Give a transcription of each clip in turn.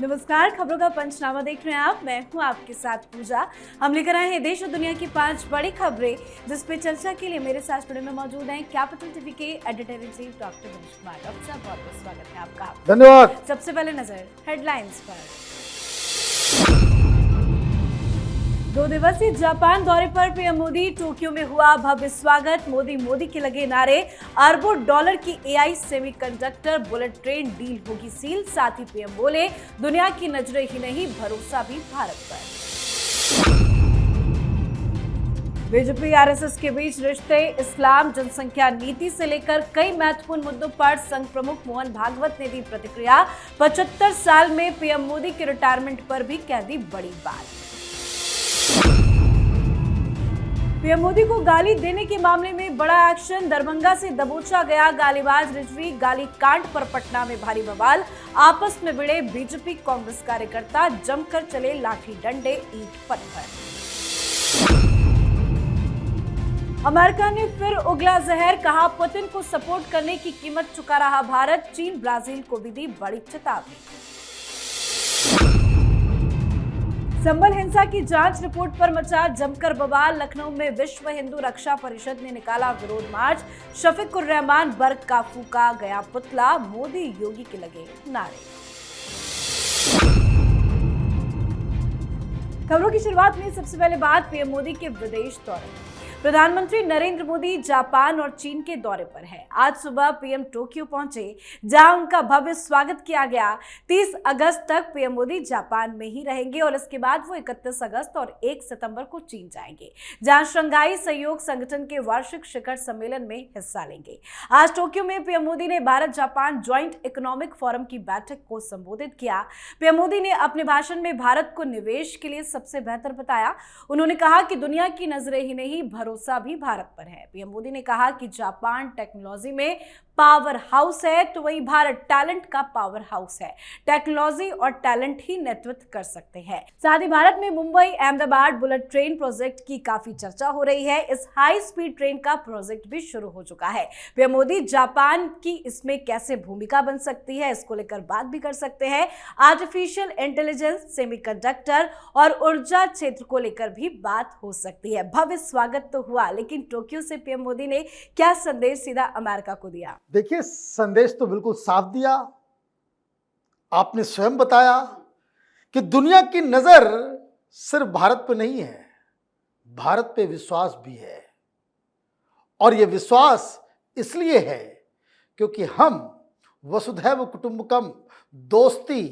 नमस्कार, खबरों का पंचनामा देख रहे हैं आप। मैं हूं आपके साथ पूजा। हम लेकर आए हैं देश और दुनिया की 5 बड़ी खबरें, जिस पे चर्चा के लिए मेरे साथ स्टूडियो में मौजूद हैं कैपिटल टीवी के editor in chief doctor Manish Kumar. Doctor साहब, बहुत बहुत स्वागत है आपका। धन्यवाद। सबसे पहले नजर हेडलाइंस पर। 2 दिवसीय जापान दौरे पर पीएम मोदी, टोक्यो में हुआ भव्य स्वागत। मोदी के लगे नारे, अरबों डॉलर की AI semiconductor bullet train deal होगी सील। साथ ही पीएम बोले, दुनिया की नजरें ही नहीं, भरोसा भी भारत पर। बीजेपी आरएसएस के बीच रिश्ते, इस्लाम, जनसंख्या नीति से लेकर कई महत्वपूर्ण मुद्दों पर संघ प्रमुख मोहन भागवत ने दी प्रतिक्रिया। 75 साल में पीएम मोदी के रिटायरमेंट पर भी कह दी बड़ी बात। पीएम मोदी को गाली देने के मामले में बड़ा एक्शन, दरभंगा से दबोचा गया गालीबाज रिजवी। गाली कांड पर पटना में भारी बवाल, आपस में भिड़े बीजेपी कांग्रेस कार्यकर्ता, जमकर चले लाठी डंडे, ईंट पत्थर। अमेरिका ने फिर उगला जहर, कहा पुतिन को सपोर्ट करने की कीमत चुका रहा भारत। चीन ब्राजील को भी दी बड़ी चेतावनी। संभल हिंसा की जांच रिपोर्ट पर मचा जमकर बवाल, लखनऊ में विश्व हिंदू रक्षा परिषद ने निकाला विरोध मार्च। शफीकुर रहमान बर्ग का फूका गया पुतला, मोदी योगी के लगे नारे। खबरों की शुरुआत में सबसे पहले बात पीएम मोदी के विदेश दौरे। प्रधानमंत्री नरेंद्र मोदी जापान और चीन के दौरे पर हैं। आज सुबह पीएम टोक्यो पहुंचे, जहां उनका भव्य स्वागत किया गया। 30 अगस्त तक पीएम मोदी जापान में ही रहेंगे और इसके बाद वो 31 अगस्त और 1 सितंबर को चीन जाएंगे, जहां शंघाई सहयोग संगठन के वार्षिक शिखर सम्मेलन में हिस्सा लेंगे। आज टोक्यो में पीएम मोदी ने Bharat Japan joint economic forum की बैठक को संबोधित किया। पीएम मोदी ने अपने भाषण में भारत को निवेश के लिए सबसे बेहतर बताया। उन्होंने कहा कि दुनिया की नजरें ही नहीं, भरोसा भी भारत पर है। पीएम मोदी ने कहा कि जापान टेक्नोलॉजी में पावर हाउस है, तो वही भारत टैलेंट का पावर हाउस है। टेक्नोलॉजी और टैलेंट ही नेतृत्व कर सकते हैं। साथ ही भारत में Mumbai Ahmedabad bullet train project की काफी चर्चा हो रही है। इस हाई स्पीड ट्रेन का प्रोजेक्ट भी शुरू हो चुका है। पीएम मोदी जापान की इसमें कैसे भूमिका बन सकती है, इसको लेकर बात भी कर सकते हैं। आर्टिफिशियल इंटेलिजेंस, सेमीकंडक्टर और ऊर्जा क्षेत्र को लेकर भी बात हो सकती है। भव्य स्वागत तो हुआ, लेकिन टोक्यो से पीएम मोदी ने क्या संदेश सीधा अमेरिका को दिया? देखिए, संदेश तो बिल्कुल साफ दिया। आपने स्वयं बताया कि दुनिया की नजर सिर्फ भारत पे नहीं है, भारत पे विश्वास भी है। और यह विश्वास इसलिए है क्योंकि हम वसुधैव कुटुंबकम, दोस्ती,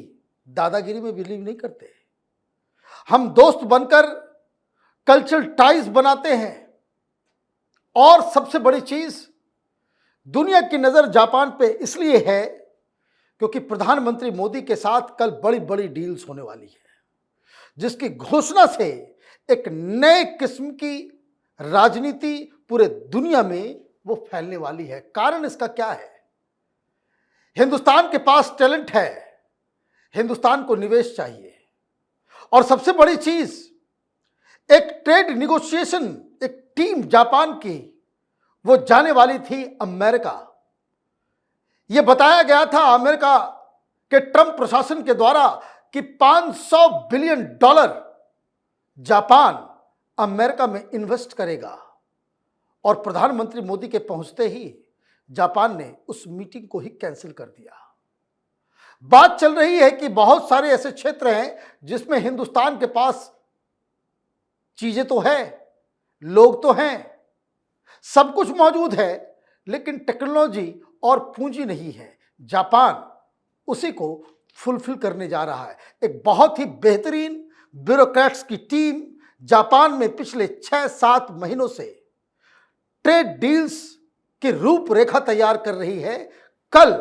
दादागिरी में बिलीव नहीं करते। हम दोस्त बनकर कल्चरल टाइज बनाते हैं। और सबसे बड़ी चीज, दुनिया की नजर जापान पे इसलिए है क्योंकि प्रधानमंत्री मोदी के साथ कल बड़ी बड़ी डील्स होने वाली है, जिसकी घोषणा से एक नए किस्म की राजनीति पूरे दुनिया में वो फैलने वाली है। कारण इसका क्या है? हिंदुस्तान के पास टैलेंट है, हिंदुस्तान को निवेश चाहिए। और सबसे बड़ी चीज, एक ट्रेड निगोशिएशन, एक टीम जापान की वो जाने वाली थी अमेरिका। यह बताया गया था अमेरिका के ट्रंप प्रशासन के द्वारा कि $500 बिलियन जापान अमेरिका में इन्वेस्ट करेगा। और प्रधानमंत्री मोदी के पहुंचते ही जापान ने उस मीटिंग को ही कैंसिल कर दिया। बात चल रही है कि बहुत सारे ऐसे क्षेत्र हैं जिसमें हिंदुस्तान के पास चीजें तो है, लोग तो हैं, सब कुछ मौजूद है, लेकिन टेक्नोलॉजी और पूंजी नहीं है। जापान उसी को फुलफिल करने जा रहा है। एक बहुत ही बेहतरीन ब्यूरोक्रेट्स की टीम जापान में पिछले 6-7 महीनों से ट्रेड डील्स की रूपरेखा तैयार कर रही है। कल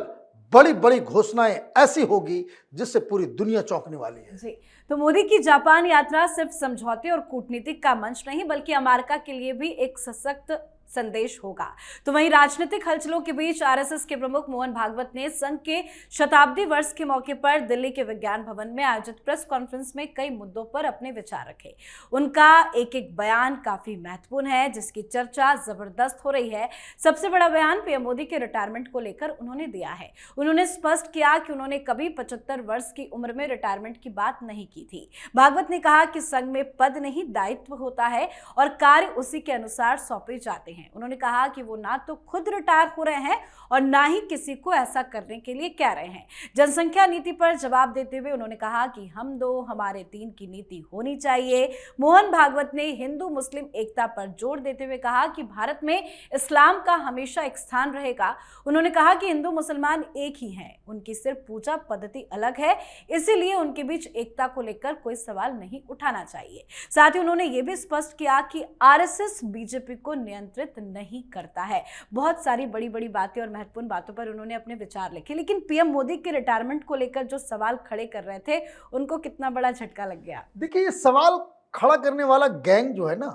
बड़ी बड़ी घोषणाएं ऐसी होगी जिससे पूरी दुनिया चौंकने वाली है। जी, तो मोदी की जापान यात्रा सिर्फ समझौते और कूटनीतिक का मंच नहीं, बल्कि अमेरिका के लिए भी एक सशक्त संदेश होगा। तो वहीं राजनीतिक हलचलों के बीच आरएसएस के प्रमुख मोहन भागवत ने संघ के शताब्दी वर्ष के मौके पर दिल्ली के विज्ञान भवन में आयोजित प्रेस कॉन्फ्रेंस में कई मुद्दों पर अपने विचार रखे। उनका एक एक बयान काफी महत्वपूर्ण है, जिसकी चर्चा जबरदस्त हो रही है। सबसे बड़ा बयान पीएम मोदी के रिटायरमेंट को लेकर उन्होंने दिया है। उन्होंने स्पष्ट किया कि उन्होंने कभी 75 वर्ष की उम्र में रिटायरमेंट की बात नहीं की थी। भागवत ने कहा कि संघ में पद नहीं, दायित्व होता है और कार्य उसी के अनुसार सौंपे जाते हैं। उन्होंने कहा कि वो ना तो खुद रिटायर हो रहे हैं और ना ही किसी को ऐसा करने के लिए कह रहे हैं। जनसंख्या नीति पर जवाब देते हुए उन्होंने कहा कि हम दो हमारे तीन की नीति होनी चाहिए। मोहन भागवत ने हिंदू मुस्लिम एकता पर जोर देते हुए कहा कि भारत में इस्लाम का हमेशा एक स्थान रहेगा। उन्होंने कहा कि हिंदू मुसलमान एक ही हैं, उनकी सिर्फ पूजा पद्धति अलग है, इसीलिए उनके बीच एकता को लेकर कोई सवाल नहीं उठाना चाहिए। साथ ही उन्होंने ये भी स्पष्ट किया कि आरएसएस बीजेपी को नियंत्रित नहीं करता है। बहुत सारी बड़ी बड़ी बातें और महत्वपूर्ण बातों पर उन्होंने अपने विचार लिखे, लेकिन पीएम मोदी के रिटायरमेंट को लेकर जो सवाल खड़े कर रहे थे, उनको कितना बड़ा झटका लग गया। देखिए, ये सवाल खड़ा करने वाला गैंग जो है ना,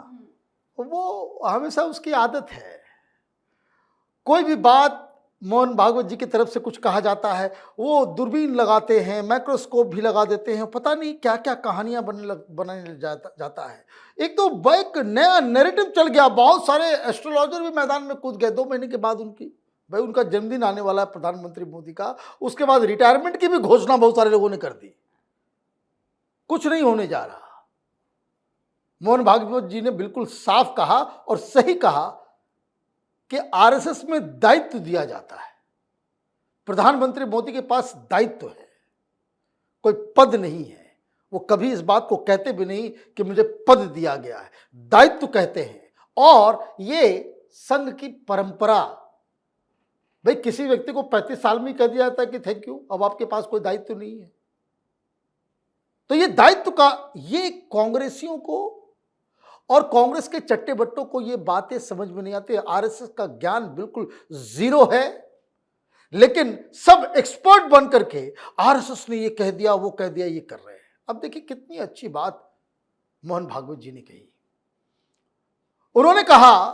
वो हमेशा उसकी आदत है। कोई भी बात मोहन भागवत जी की तरफ से कुछ कहा जाता है, वो दूरबीन लगाते हैं, माइक्रोस्कोप भी लगा देते हैं, पता नहीं क्या क्या कहानियां बनाने जाता है। एक तो एक नया नैरेटिव चल गया, बहुत सारे एस्ट्रोलॉजर भी मैदान में कूद गए। 2 महीने के बाद उनका जन्मदिन आने वाला है प्रधानमंत्री मोदी का, उसके बाद रिटायरमेंट की भी घोषणा बहुत सारे लोगों ने कर दी। कुछ नहीं होने जा रहा। मोहन भागवत जी ने बिल्कुल साफ कहा और सही कहा कि आरएसएस में दायित्व दिया जाता है। प्रधानमंत्री मोदी के पास दायित्व है, कोई पद नहीं है। वो कभी इस बात को कहते भी नहीं कि मुझे पद दिया गया है, दायित्व कहते हैं। और ये संघ की परंपरा, भाई किसी व्यक्ति को 35 साल में कह दिया जाता है कि थैंक यू, अब आपके पास कोई दायित्व नहीं है। तो ये दायित्व का, ये कांग्रेसियों को और कांग्रेस के चट्टे बट्टों को ये बातें समझ में नहीं आती। आरएसएस का ज्ञान बिल्कुल जीरो है, लेकिन सब एक्सपर्ट बन करके आरएसएस ने ये कह दिया, वो कह दिया, ये कर रहे हैं। अब देखिए कितनी अच्छी बात मोहन भागवत जी ने कही। उन्होंने कहा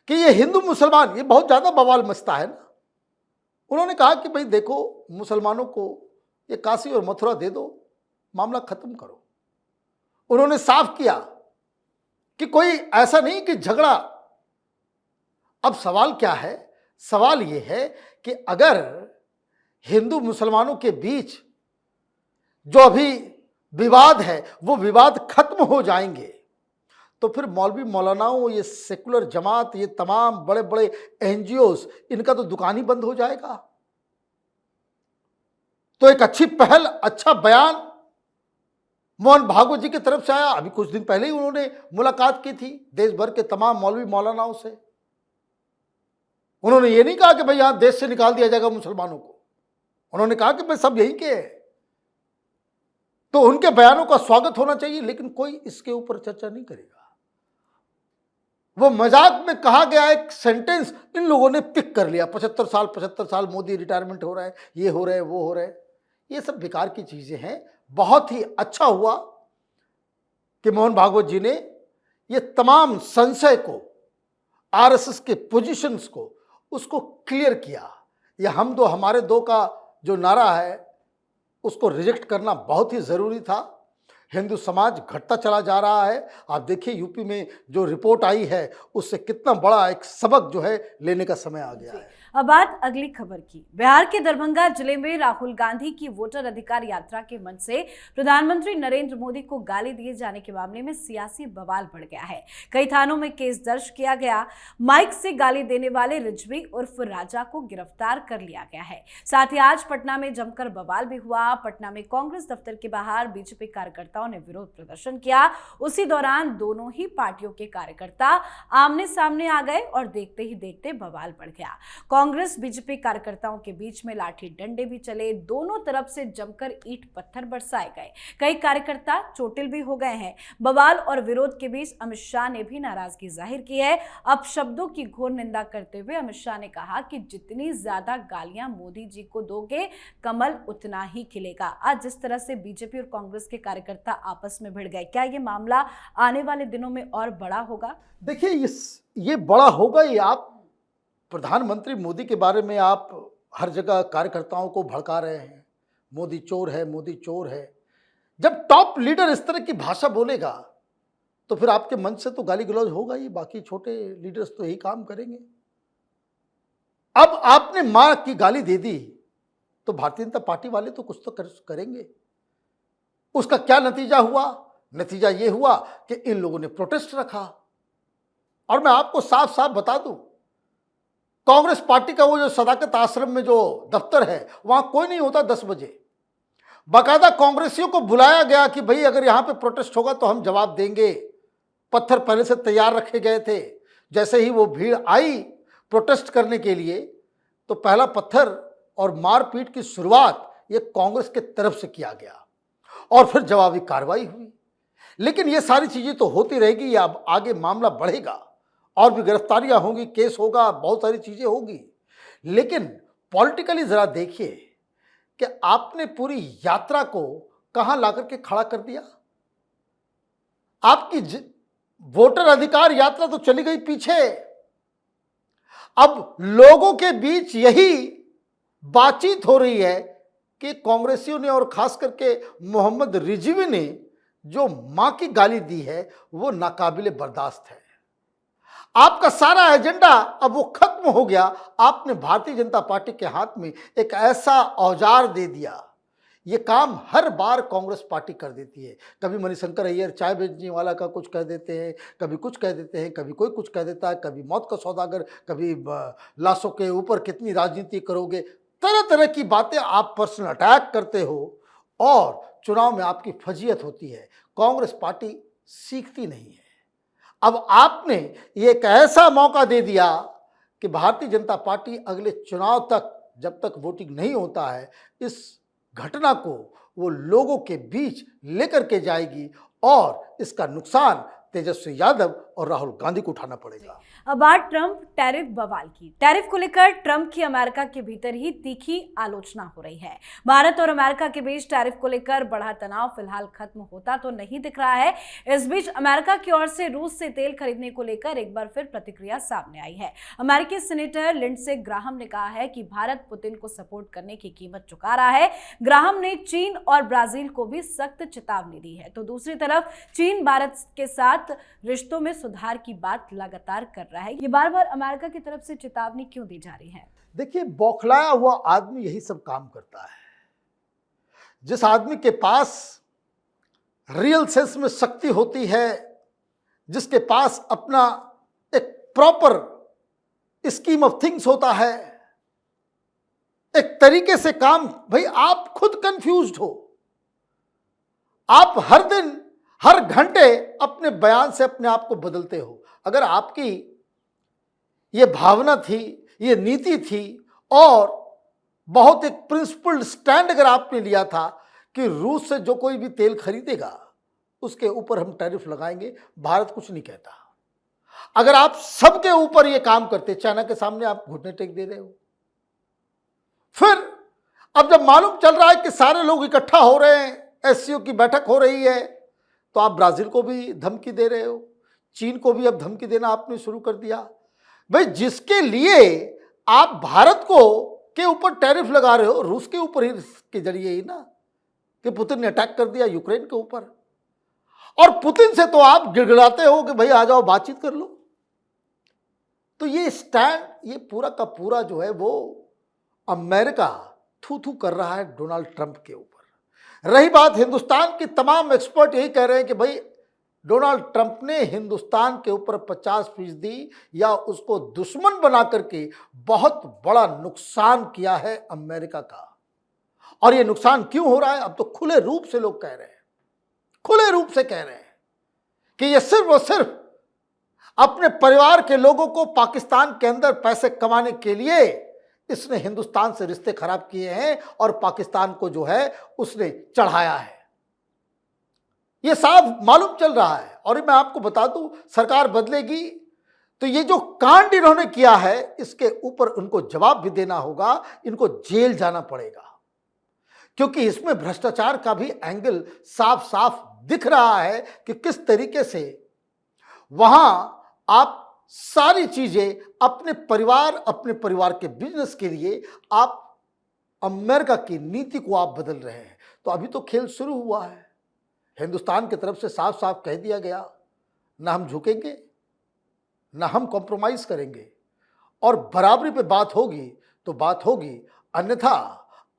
कि ये हिंदू मुसलमान, ये बहुत ज्यादा बवाल मचता है ना। उन्होंने कहा कि भाई देखो, मुसलमानों को ये काशी और मथुरा दे दो, मामला खत्म करो। उन्होंने साफ किया कि कोई ऐसा नहीं कि झगड़ा। अब सवाल क्या है? सवाल यह है कि अगर हिंदू मुसलमानों के बीच जो अभी विवाद है, वो विवाद खत्म हो जाएंगे, तो फिर मौलवी मौलानाओं, ये सेकुलर जमात, ये तमाम बड़े बड़े एनजीओस, इनका तो दुकान ही बंद हो जाएगा। तो एक अच्छी पहल, अच्छा बयान मोहन भागवत जी की तरफ से आया। अभी कुछ दिन पहले ही उन्होंने मुलाकात की थी देश भर के तमाम मौलवी मौलानाओं से। उन्होंने ये नहीं कहा कि भाई यहां देश से निकाल दिया जाएगा मुसलमानों को। उन्होंने कहा कि भाई सब यहीं के हैं। तो उनके बयानों का स्वागत होना चाहिए, लेकिन कोई इसके ऊपर चर्चा नहीं करेगा। वो मजाक में कहा गया एक सेंटेंस इन लोगों ने पिक कर लिया, 75 साल मोदी रिटायरमेंट हो रहा है, ये हो रहा है, वो हो रहा है। ये सब बेकार की चीजें हैं। बहुत ही अच्छा हुआ कि मोहन भागवत जी ने ये तमाम संशय को, आरएसएस के पोजीशंस को, उसको क्लियर किया। ये हम दो हमारे दो का जो नारा है, उसको रिजेक्ट करना बहुत ही जरूरी था। हिंदू समाज घटता चला जा रहा है। आप देखिए यूपी में जो रिपोर्ट आई है, उससे कितना बड़ा एक सबक जो है लेने का समय आ गया है। अब बात अगली खबर की। बिहार के दरभंगा जिले में राहुल गांधी की वोटर अधिकार यात्रा के मंच से प्रधानमंत्री नरेंद्र मोदी को गाली दिए जाने के मामले में सियासी बवाल बढ़ गया है। कई थानों में केस दर्ज किया गया। माइक से गाली देने वाले रिजवी उर्फ राजा को गिरफ्तार कर लिया गया है। साथ ही आज पटना में जमकर बवाल भी हुआ। पटना में कांग्रेस दफ्तर के बाहर बीजेपी कार्यकर्ताओं ने विरोध प्रदर्शन किया। उसी दौरान दोनों ही पार्टियों के कार्यकर्ता आमने सामने आ गए और देखते ही देखते बवाल बढ़ गया। कांग्रेस बीजेपी कार्यकर्ताओं के बीच में लाठी डंडे भी चले, दोनों तरफ से जमकर ईंट पत्थर बरसाए गए, कई कार्यकर्ता चोटिल भी हो गए हैं। बवाल और विरोध के बीच अमित शाह ने भी नाराजगी जाहिर की है। अब शब्दों की घोर निंदा करते हुए अमित शाह ने कहा कि जितनी ज्यादा गालियां मोदी जी को दोगे, कमल उतना ही खिलेगा। आज जिस तरह से बीजेपी और कांग्रेस के कार्यकर्ता आपस में भिड़ गए, क्या ये मामला आने वाले दिनों में और बड़ा होगा? देखिए, ये बड़ा होगा ही। आप प्रधानमंत्री मोदी के बारे में आप हर जगह कार्यकर्ताओं को भड़का रहे हैं, मोदी चोर है, मोदी चोर है। जब टॉप लीडर इस तरह की भाषा बोलेगा तो फिर आपके मन से तो गाली गलौज होगा ही, बाकी छोटे लीडर्स तो यही काम करेंगे। अब आपने मां की गाली दे दी तो भारतीय जनता पार्टी वाले तो कुछ तो करेंगे। उसका क्या नतीजा हुआ? नतीजा यह हुआ कि इन लोगों ने प्रोटेस्ट रखा। और मैं आपको साफ साफ बता दूं, कांग्रेस पार्टी का वो जो सदाकत आश्रम में जो दफ्तर है, वहां कोई नहीं होता 10 बजे। बाकायदा कांग्रेसियों को बुलाया गया कि भाई अगर यहां पे प्रोटेस्ट होगा तो हम जवाब देंगे। पत्थर पहले से तैयार रखे गए थे। जैसे ही वो भीड़ आई प्रोटेस्ट करने के लिए तो पहला पत्थर और मारपीट की शुरुआत ये कांग्रेस के तरफ से किया गया और फिर जवाबी कार्रवाई हुई। लेकिन ये सारी चीजें तो होती रहेगी, अब आगे मामला बढ़ेगा और भी गिरफ्तारियां होंगी, केस होगा, बहुत सारी चीजें होगी। लेकिन पॉलिटिकली जरा देखिए कि आपने पूरी यात्रा को कहां लाकर के खड़ा कर दिया। आपकी वोटर अधिकार यात्रा तो चली गई पीछे। अब लोगों के बीच यही बातचीत हो रही है कि कांग्रेसियों ने और खास करके मोहम्मद रिजवी ने जो मां की गाली दी है वो नाकाबिले बर्दाश्त है। आपका सारा एजेंडा अब वो खत्म हो गया। आपने भारतीय जनता पार्टी के हाथ में एक ऐसा औजार दे दिया। ये काम हर बार कांग्रेस पार्टी कर देती है। कभी मणिशंकर अय्यर चाय बेचने वाला का कुछ कह देते हैं, कभी कुछ कह देते हैं, कभी कोई कुछ कह देता है, कभी मौत का सौदागर, कभी लाशों के ऊपर कितनी राजनीति करोगे। तरह तरह की बातें आप पर्सनल अटैक करते हो और चुनाव में आपकी फजीयत होती है। कांग्रेस पार्टी सीखती नहीं है। अब आपने ये एक ऐसा मौका दे दिया कि भारतीय जनता पार्टी अगले चुनाव तक, जब तक वोटिंग नहीं होता है, इस घटना को वो लोगों के बीच लेकर के जाएगी और इसका नुकसान तेजस्वी यादव और राहुल गांधी को उठाना पड़ेगा। अब बात ट्रंप टैरिफ बवाल की। टैरिफ को लेकर ट्रंप की अमेरिका के भीतर ही तीखी आलोचना हो रही है। भारत और अमेरिका के बीच टैरिफ को लेकर बढ़ा तनाव फिलहाल खत्म होता तो नहीं दिख रहा है। इस बीच अमेरिका की ओर से रूस से तेल खरीदने को लेकर एक बार फिर प्रतिक्रिया सामने आई है। अमेरिकी सीनेटर लिंडसे ग्राहम ने कहा है कि भारत पुतिन को सपोर्ट करने की कीमत चुका रहा है। ग्राहम ने चीन और ब्राजील को भी सख्त चेतावनी दी है। तो दूसरी तरफ चीन भारत के साथ रिश्तों में सुधार की बात लगातार कर रहा है। ये बार बार अमेरिका की तरफ से चेतावनी क्यों दी जा रही है? देखिए, बौखलाया हुआ आदमी यही सब काम करता है। जिस आदमी के पास रियल सेंस में शक्ति होती है, जिसके पास अपना एक प्रॉपर स्कीम ऑफ थिंग्स होता है, एक तरीके से काम, भाई आप खुद कंफ्यूज्ड हो। आप हर दिन हर घंटे अपने बयान से अपने आप को बदलते हो। अगर आपकी ये भावना थी, ये नीति थी और बहुत एक प्रिंसिपल्ड स्टैंड अगर आपने लिया था कि रूस से जो कोई भी तेल खरीदेगा उसके ऊपर हम टैरिफ लगाएंगे, भारत कुछ नहीं कहता। अगर आप सबके ऊपर ये काम करते, चाइना के सामने आप घुटने टेक दे रहे हो। फिर अब जब मालूम चल रहा है कि सारे लोग इकट्ठा हो रहे हैं, एससीओ की बैठक हो रही है, तो आप ब्राजील को भी धमकी दे रहे हो, चीन को भी अब धमकी देना आपने शुरू कर दिया। भाई जिसके लिए आप भारत को के ऊपर टैरिफ लगा रहे हो, रूस के ऊपर ही के जरिए ही ना, कि पुतिन ने अटैक कर दिया यूक्रेन के ऊपर, और पुतिन से तो आप गिड़गिड़ाते हो कि भाई आ जाओ बातचीत कर लो। तो ये स्टैंड, ये पूरा का पूरा जो है वो अमेरिका थू थू कर रहा है डोनाल्ड ट्रंप के ऊपर। रही बात हिंदुस्तान की, तमाम एक्सपर्ट यही कह रहे हैं कि भाई डोनाल्ड ट्रंप ने हिंदुस्तान के ऊपर 50% या उसको दुश्मन बना करके बहुत बड़ा नुकसान किया है अमेरिका का। और ये नुकसान क्यों हो रहा है? अब तो खुले रूप से लोग कह रहे हैं, खुले रूप से कह रहे हैं कि ये सिर्फ और सिर्फ अपने परिवार के लोगों को पाकिस्तान के अंदर पैसे कमाने के लिए इसने हिंदुस्तान से रिश्ते खराब किए हैं और पाकिस्तान को जो है उसने चढ़ाया है। यह साफ मालूम चल रहा है। और मैं आपको बता दूं, सरकार बदलेगी तो ये जो कांड इन्होंने किया है इसके ऊपर उनको जवाब भी देना होगा, इनको जेल जाना पड़ेगा, क्योंकि इसमें भ्रष्टाचार का भी एंगल साफ साफ दिख रहा है कि किस तरीके से वहां आप सारी चीजें अपने परिवार के बिजनेस के लिए आप अमेरिका की नीति को आप बदल रहे हैं। तो अभी तो खेल शुरू हुआ है। हिंदुस्तान की तरफ से साफ साफ कह दिया गया, ना हम झुकेंगे ना हम कॉम्प्रोमाइज करेंगे, और बराबरी पे बात होगी तो बात होगी, अन्यथा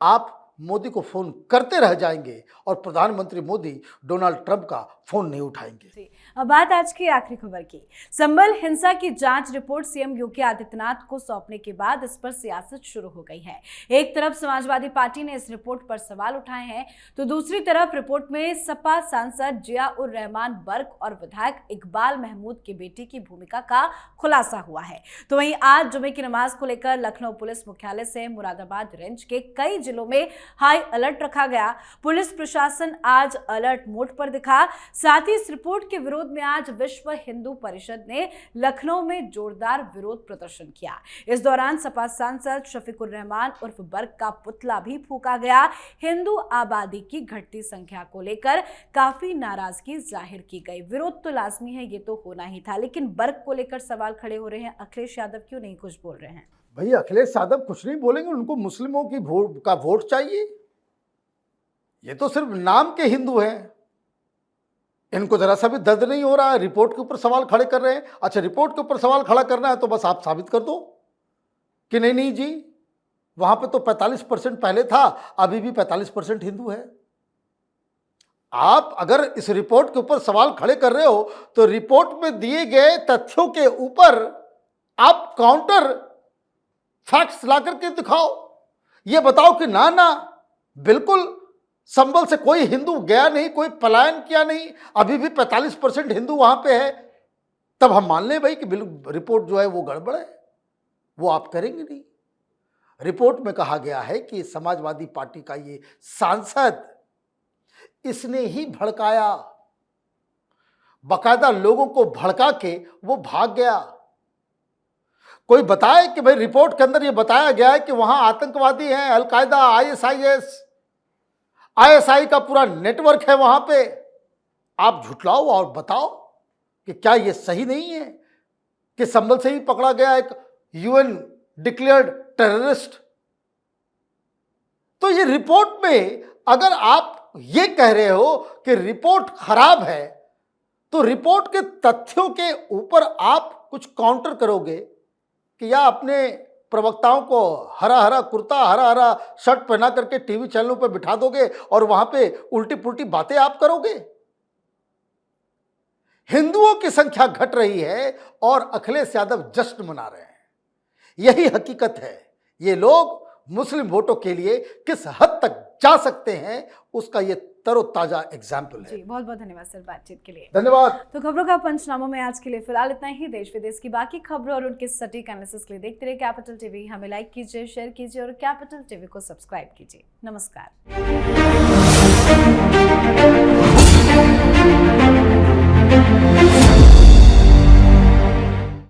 आप मोदी को फोन करते रह जाएंगे और प्रधानमंत्री मोदी डोनाल्ड ट्रंप का फोन नहीं उठाएंगे। अब बात आज की आखिरी खबर की। संभल हिंसा की जांच रिपोर्ट सीएम योगी आदित्यनाथ को सौंपने के बाद इस पर सियासत शुरू हो गई है। एक तरफ समाजवादी पार्टी ने इस रिपोर्ट पर सवाल उठाए हैं, तो दूसरी तरफ रिपोर्ट में सपा सांसद जिया उर रहमान बर्क और विधायक इकबाल महमूद की बेटी की भूमिका का खुलासा हुआ है। तो वहीं आज जुमे की नमाज को लेकर लखनऊ पुलिस मुख्यालय से मुरादाबाद रेंज के कई जिलों में हाई अलर्ट रखा गया। पुलिस प्रशासन आज अलर्ट मोड पर दिखा। साथ ही इस रिपोर्ट के विरोध में आज विश्व हिंदू परिषद ने लखनऊ में जोरदार विरोध प्रदर्शन किया। इस दौरान सपा सांसद शफीकुर रहमान उर्फ बर्क का पुतला भी फूंका गया। हिंदू आबादी की घटती संख्या को लेकर काफी नाराजगी जाहिर की गई। विरोध तो लाजमी है, ये तो होना ही था, लेकिन बर्क को लेकर सवाल खड़े हो रहे हैं। अखिलेश यादव क्यों नहीं कुछ बोल रहे हैं? भैया अखिलेश यादव कुछ नहीं बोलेंगे, उनको मुस्लिमों की वोट चाहिए। ये तो सिर्फ नाम के हिंदू हैं, इनको जरा सा भी दर्द नहीं हो रहा है। रिपोर्ट के ऊपर सवाल खड़े कर रहे हैं। अच्छा, रिपोर्ट के ऊपर सवाल खड़ा करना है तो बस आप साबित कर दो कि नहीं जी, वहां पे तो 45% पहले था, अभी भी 45% हिंदू है। आप अगर इस रिपोर्ट के ऊपर सवाल खड़े कर रहे हो तो रिपोर्ट में दिए गए तथ्यों के ऊपर आप काउंटर फैक्ट्स ला करके दिखाओ। ये बताओ कि ना बिल्कुल संभल से कोई हिंदू गया नहीं, कोई पलायन किया नहीं, अभी भी 45% हिंदू वहां पे है, तब हम मान लें भाई कि बिल्कुल रिपोर्ट जो है वो गड़बड़ है। वो आप करेंगे नहीं। रिपोर्ट में कहा गया है कि समाजवादी पार्टी का ये सांसद, इसने ही भड़काया, बकायदा लोगों को भड़का के वो भाग गया। कोई बताए कि भाई रिपोर्ट के अंदर ये बताया गया है कि वहां आतंकवादी हैं, अलकायदा, आईएसआई का पूरा नेटवर्क है वहां पे। आप झुटलाओ और बताओ कि क्या ये सही नहीं है कि संभल से ही पकड़ा गया एक यूएन डिक्लेयर्ड टेररिस्ट। तो ये रिपोर्ट में अगर आप ये कह रहे हो कि रिपोर्ट खराब है, तो रिपोर्ट के तथ्यों के ऊपर आप कुछ काउंटर करोगे कि या अपने प्रवक्ताओं को हरा हरा कुर्ता, हरा हरा शर्ट पहना करके टीवी चैनलों पर बिठा दोगे और वहां पे उल्टी पुल्टी बातें आप करोगे। हिंदुओं की संख्या घट रही है और अखिलेश यादव जश्न मना रहे हैं। यही हकीकत है। ये लोग मुस्लिम वोटों के लिए किस हद तक जा सकते हैं, उसका ये तरोताजा एग्जाम्पल है। जी, बहुत बहुत धन्यवाद सर बातचीत के लिए। धन्यवाद। तो खबरों का पंचनामा में आज के लिए फिलहाल इतना ही। देश विदेश की बाकी खबरों और उनके सटीक एनालिसिस के लिए देखते रहिए कैपिटल टीवी। हमें लाइक कीजिए, शेयर कीजिए और कैपिटल टीवी को सब्सक्राइब कीजिए। नमस्कार।